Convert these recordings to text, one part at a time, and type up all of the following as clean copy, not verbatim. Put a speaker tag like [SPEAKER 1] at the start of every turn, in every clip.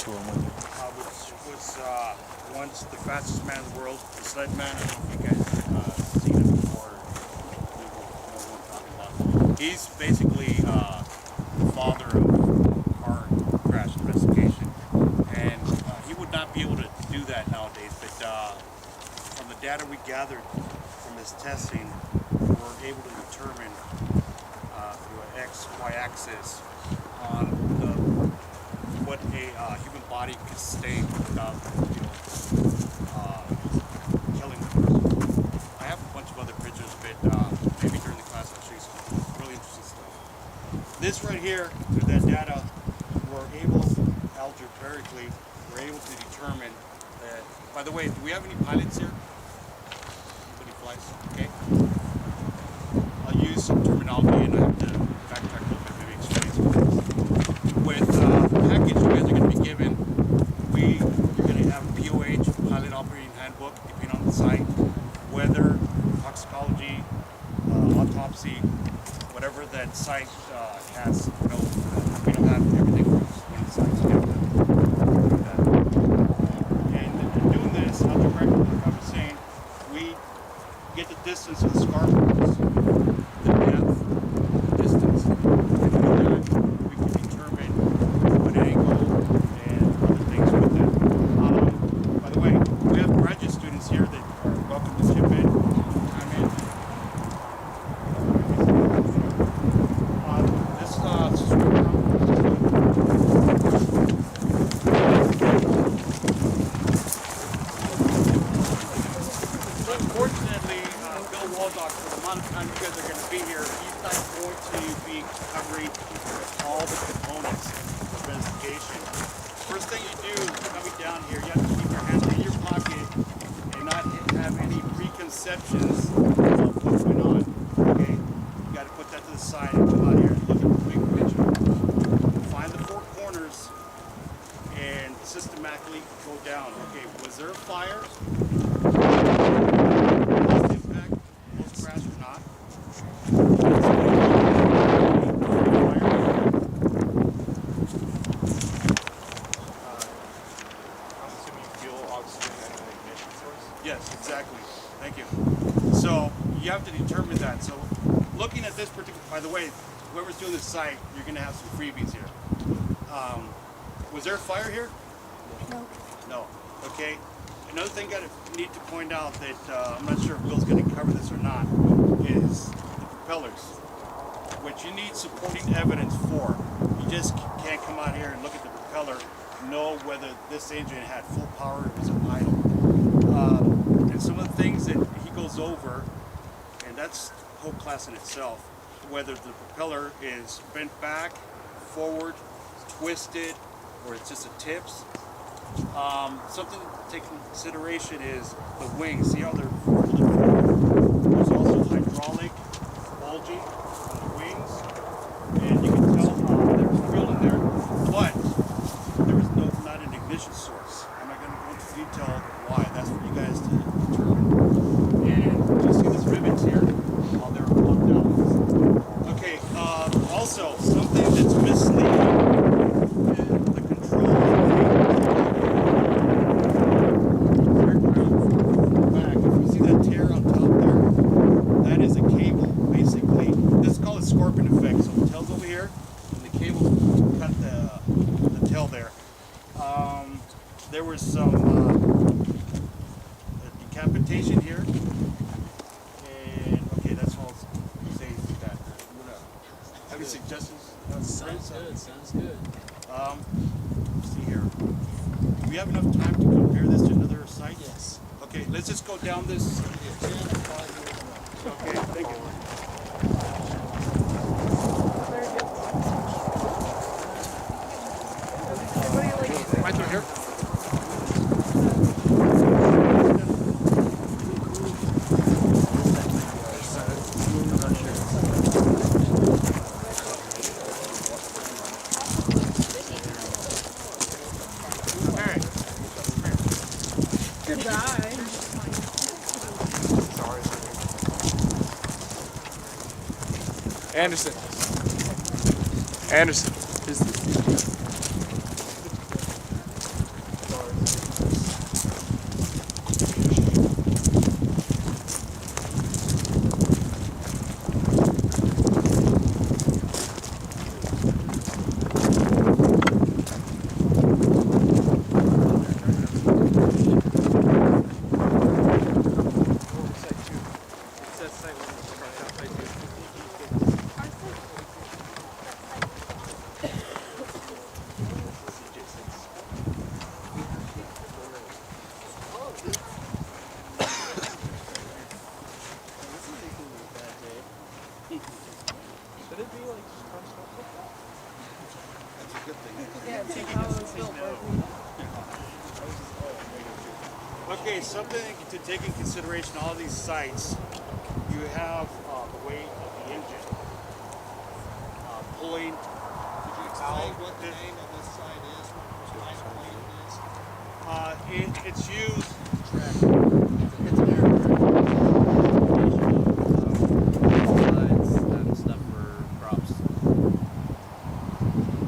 [SPEAKER 1] tour with you.
[SPEAKER 2] Which was once the fastest man in the world, the sled man. I don't know if you guys seen him before. You know what I'm talking about. He's basically the father of car crash investigation, and he would not be able to do that nowadays. But from the data we gathered from his testing, we're able to determine through an X-Y axis on what a human body could stay without, killing the person. I have a bunch of other pictures, but maybe during the class I'll show you some really interesting stuff. This right here, through that data, we're able, algebraically, we're able to determine that. By the way, do we have any pilots here? Anybody flies? Okay. I'll use some terminology and I have to backtrack a little bit, maybe explain some things. With the package you guys are going to be given, you're going to have a POH, Pilot Operating Handbook, depending on the site, weather, toxicology, autopsy, whatever that site has. We don't have everything from one of the sites. You have to do that. And doing this, algebraically, like I was saying, we get the distance of the scar marks, the depth, distance. And through that, we can determine what angle and other things with that. By the way, we have graduate students here that are welcome to chip in, chime in. This unfortunately, Bill Waldock, for the amount of time you guys are going to be here, he's not going to be covering all the components of investigation. First thing you do coming down here, you have to keep your hands in your pocket and not have any preconceptions of what's going on. Okay, you got to put that to the side and come out here and look at the big picture. Find the four corners and systematically go down. Okay, was there a fire? Impact, post crash or not? Yes, exactly. Thank you. So you have to determine that. So looking at this particular, by the way, whoever's doing this site, you're going to have some freebies here. Was there a fire here?
[SPEAKER 3] No.
[SPEAKER 2] No. Okay. Another thing I need to point out that I'm not sure if Bill's going to cover this or not is the propellers, which you need supporting evidence for. You just can't come out here and look at the propeller, know whether this engine had full power or was it idle. And some of the things that he goes over, and that's the whole class in itself, whether the propeller is bent back, forward, twisted, or it's just a tips. Something to take into consideration is the wings. See how they're folded forward? There's also hydraulic bulging on the wings, and you can tell there's fuel in there, but there is not an ignition source. I'm not going to go into detail why. That's for you guys to determine. And you see these rivets here while they're locked out. Okay. Also, something that's misleading is the control. Scorpion effect. So the tail's over here, and the cable cut the tail there. There was some decapitation here, and okay, that's all I'm saying to that. Have any suggestions?
[SPEAKER 4] Sounds good. Sounds good.
[SPEAKER 2] Let's see here. Do we have enough time to compare this to another site?
[SPEAKER 4] Yes.
[SPEAKER 2] Okay, let's just go down this. Okay, thank you. Right through here.
[SPEAKER 3] Goodbye.
[SPEAKER 1] Anderson. Is
[SPEAKER 2] something to take in consideration. All these sites, you have the weight of the engine pulling.
[SPEAKER 1] Could you explain what the name of this site is? What kind of plane it is?
[SPEAKER 2] It's used.
[SPEAKER 1] It's an aircraft.
[SPEAKER 4] Sides and stuff for crops.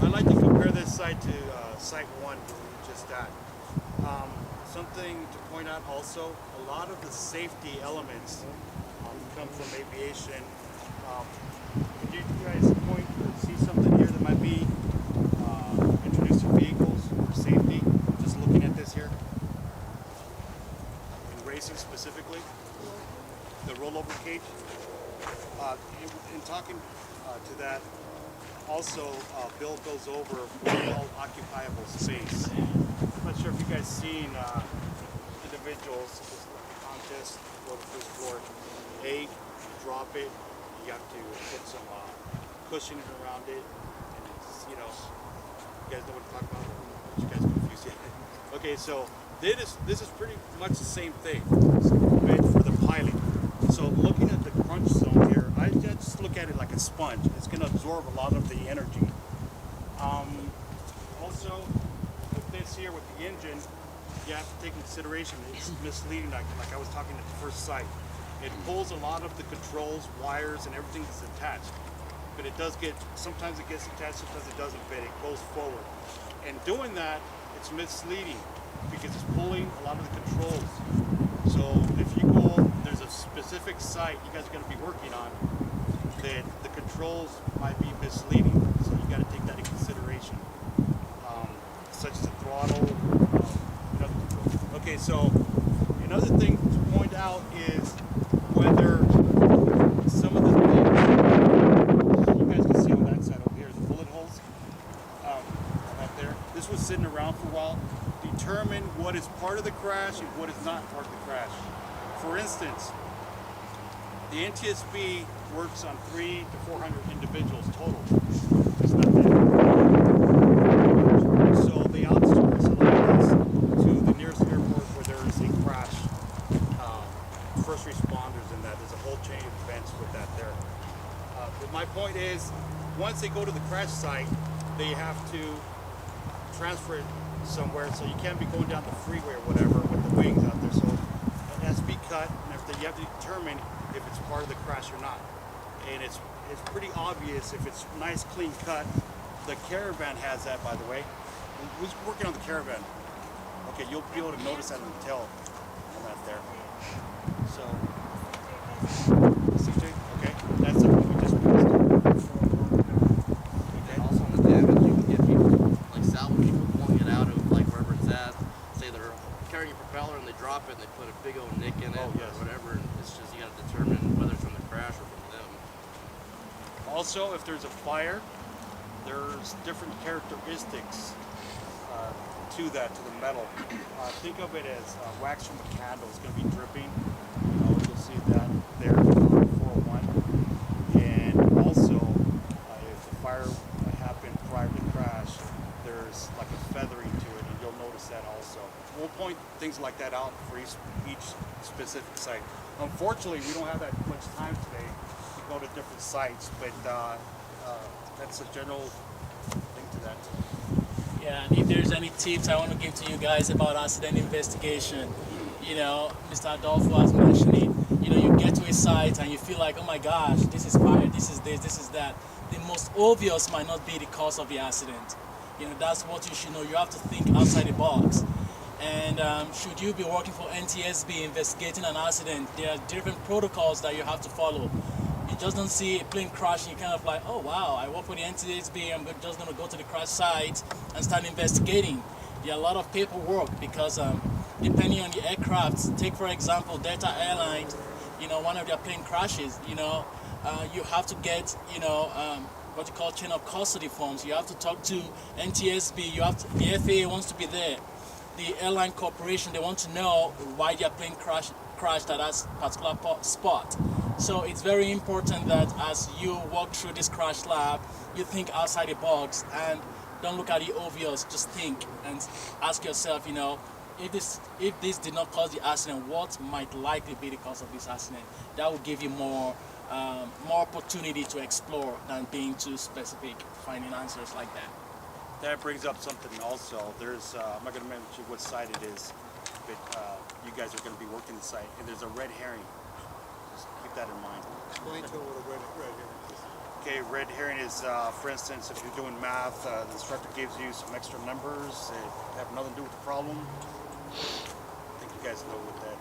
[SPEAKER 2] I'd like to compare this site to Site 1 where we were just at. Something to point out also, a lot of the safety elements come from aviation. Could you guys point or see something here that might be introduced to vehicles for safety? Just looking at this here. In racing specifically, the rollover cage. In talking to that, also Bill goes over what we call occupiable space. I'm not sure if you guys seen individuals just like a contest, go to the first floor, A, drop it, you have to put some cushioning around it, and it's, you guys know what I'm talking about? You guys confused yet? Okay, so this is pretty much the same thing, but for the pilot. So looking at the crunch zone here, I just look at it like a sponge. It's going to absorb a lot of the energy. Also, with this here, with the engine, you have to take into consideration it's misleading, like I was talking at the first site. It pulls a lot of the controls, wires, and everything that's attached. But it does get, sometimes it gets attached, sometimes it doesn't, but it goes forward. And doing that, it's misleading because it's pulling a lot of the controls. So if you go, there's a specific site you guys are going to be working on that the controls might be misleading. So you got to take that in consideration, such as the throttle, Okay, so another thing to point out is whether some of the things you guys can see on that side over here, the bullet holes right there. This was sitting around for a while. Determine what is part of the crash and what is not part of the crash. For instance, the NTSB works on 300 to 400 individuals total. It's not that. So they outsource a lot of this to the nearest airport where there is a crash. First responders and that. There's a whole chain of events with that there. But my point is, once they go to the crash site, they have to transfer it somewhere, so you can't be going down the freeway or whatever with the wings out there. So it has to be cut, and you have to determine if it's part of the crash or not. And it's pretty obvious if it's nice, clean cut. The Caravan has that, by the way. Who's working on the Caravan? Okay, you'll be able to notice that in the tail on that there. So, CJ, okay, that's something we just passed.
[SPEAKER 4] And also on the damage, you can get people, like salvage people pulling it out of like wherever it's at. Say they're carrying a propeller and they drop it and they put a big old nick in it or whatever. And it's just, you got to determine whether it's from the crash or from them.
[SPEAKER 2] Also, if there's a fire, there's different characteristics to that, to the metal. Think of it as wax from a candle. It's going to be dripping. You'll see that there, 401. And also, if the fire happened prior to the crash, there's like a feathering to it, and you'll notice that also. We'll point things like that out for each specific site. Unfortunately, we don't have that much time today to go to different sites, but that's a general thing to that.
[SPEAKER 5] Yeah, and if there's any tips I want to give to you guys about accident investigation, Mr. Adolfo has mentioned it. You get to a site and you feel like, oh my gosh, this is fire, this is this, this is that. The most obvious might not be the cause of the accident. That's what you should know. You have to think outside the box. And should you be working for NTSB investigating an accident, there are different protocols that you have to follow. You just don't see a plane crash and you're kind of like, oh wow, I work for the NTSB, I'm just going to go to the crash site and start investigating. There are a lot of paperwork because depending on the aircraft, take for example Delta Airlines, one of their plane crashes, you have to get, what you call chain of custody forms. You have to talk to NTSB, the FAA wants to be there. The airline corporation, they want to know why their plane crashed at that particular spot. So it's very important that as you walk through this crash lab, you think outside the box and don't look at the obvious, just think and ask yourself, if this did not cause the accident, what might likely be the cause of this accident? That will give you more opportunity to explore than being too specific, finding answers like that.
[SPEAKER 2] That brings up something also. There's, I'm not going to mention what site it is, but you guys are going to be working the site, and there's a red herring. Just keep that in mind.
[SPEAKER 1] Explain to them what a red herring is.
[SPEAKER 2] Okay, red herring is, for instance, if you're doing math, the instructor gives you some extra numbers that have nothing to do with the problem. I think you guys know what that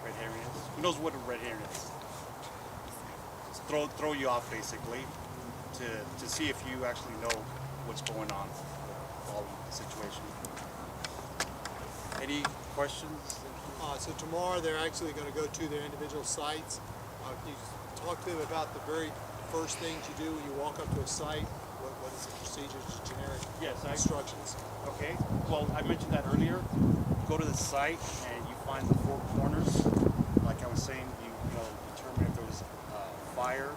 [SPEAKER 2] red herring is. Who knows what a red herring is? Just throw you off, basically, to see if you actually know what's going on with all the situation. Any questions?
[SPEAKER 1] So tomorrow they're actually going to go to their individual sites. Can you talk to them about the very first things you do when you walk up to a site? What is the procedure, just generic instructions?
[SPEAKER 2] Okay, well, I mentioned that earlier. Go to the site and you find the four corners. Like I was saying, you determine if there was fire,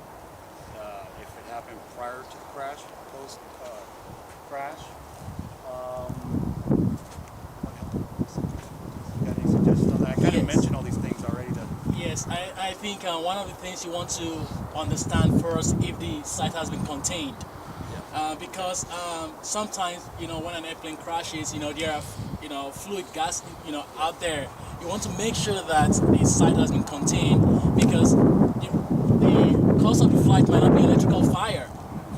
[SPEAKER 2] if it happened prior to the crash, post crash. Got any suggestions on that? I kind of mentioned all these things already.
[SPEAKER 5] Yes, I think one of the things you want to understand first if the site has been contained. Because sometimes, when an airplane crashes, there are, fluid gas, out there. You want to make sure that the site has been contained because the cause of the flight might not be electrical fire.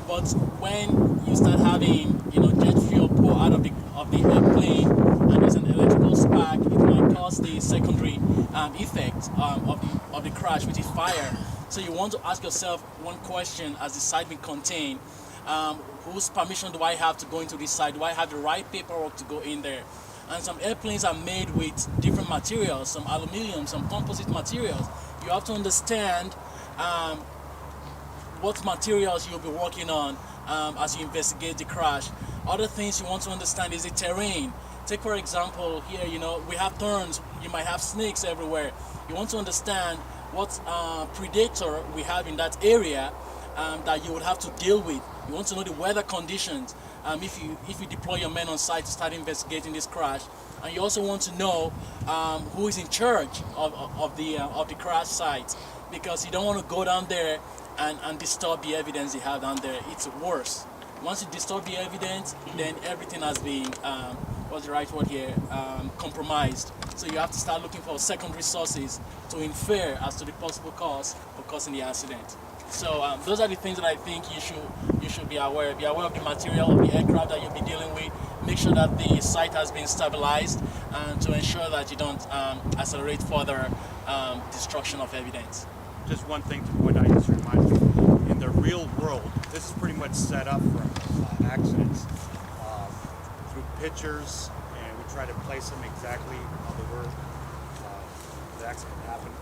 [SPEAKER 5] But when you start having, jet fuel pour out of the airplane and there's an electrical spark, it might cause the secondary effect of the crash, which is fire. So you want to ask yourself one question: has the site been contained? Whose permission do I have to go into this site? Do I have the right paperwork to go in there? And some airplanes are made with different materials, some aluminum, some composite materials. You have to understand what materials you'll be working on as you investigate the crash. Other things you want to understand is the terrain. Take for example, here, we have thorns, you might have snakes everywhere. You want to understand what predator we have in that area that you would have to deal with. You want to know the weather conditions if you deploy your men on site to start investigating this crash. And you also want to know who is in charge of the crash site, because you don't want to go down there and disturb the evidence you have down there. It's worse. Once you disturb the evidence, then everything has been, what's the right word here, compromised. So you have to start looking for secondary sources to infer as to the possible cause for causing the accident. So those are the things that I think you should be aware of. Be aware of the material of the aircraft that you'll be dealing with. Make sure that the site has been stabilized, and to ensure that you don't accelerate further destruction of evidence.
[SPEAKER 2] Just one thing to point out, just to remind you, in the real world, this is pretty much set up for accidents through pictures, and we try to place them exactly how they were. The accident happened.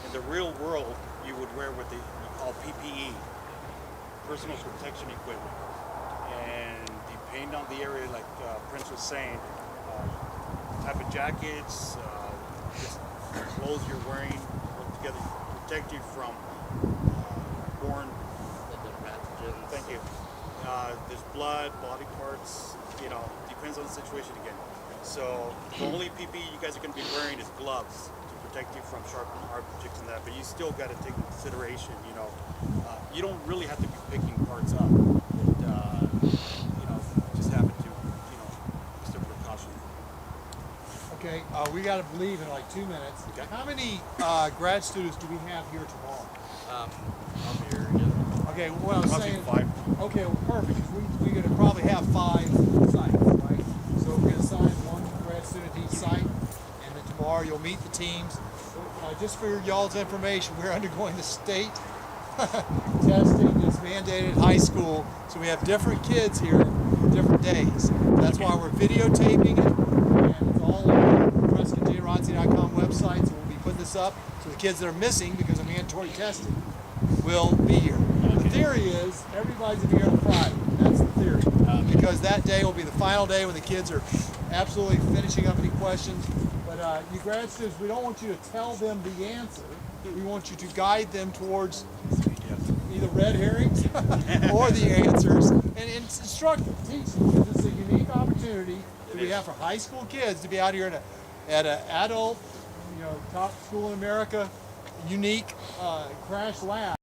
[SPEAKER 2] In the real world, you would wear what they call PPE, personal protection equipment, and depending on the area, like Prince was saying, type of jackets, just clothes you're wearing, put together to protect you from born pathogens. Thank you. There's blood, body parts, depends on the situation again. So the only PPE you guys are going to be wearing is gloves to protect you from sharp objects and that, but you still got to take into consideration, you don't really have to be picking parts up. Just have to, extra precaution.
[SPEAKER 1] Okay, we got to leave in like 2 minutes.
[SPEAKER 2] Okay.
[SPEAKER 1] How many grad students do we have here tomorrow?
[SPEAKER 4] I'm here, yeah.
[SPEAKER 1] Okay, what I was saying.
[SPEAKER 2] 5.
[SPEAKER 1] Okay, well, perfect. We're going to probably have 5 sites, right? So we're going to assign 1 grad student to each site, and then tomorrow you'll meet the teams. Just for y'all's information, we're undergoing the state testing that's mandated at high school, so we have different kids here different days. That's why we're videotaping it, and it's all on the PrescottJROTC.com website, so we'll be putting this up so the kids that are missing because of mandatory testing will be here. The theory is everybody's going to be here on Friday. That's the theory. Because that day will be the final day when the kids are absolutely finishing up any questions. But you grad students, we don't want you to tell them the answer. We want you to guide them towards either red herrings or the answers and instruct them, teach them. is a unique opportunity that we have for high school kids to be out here at an adult, top school in America, unique crash lab.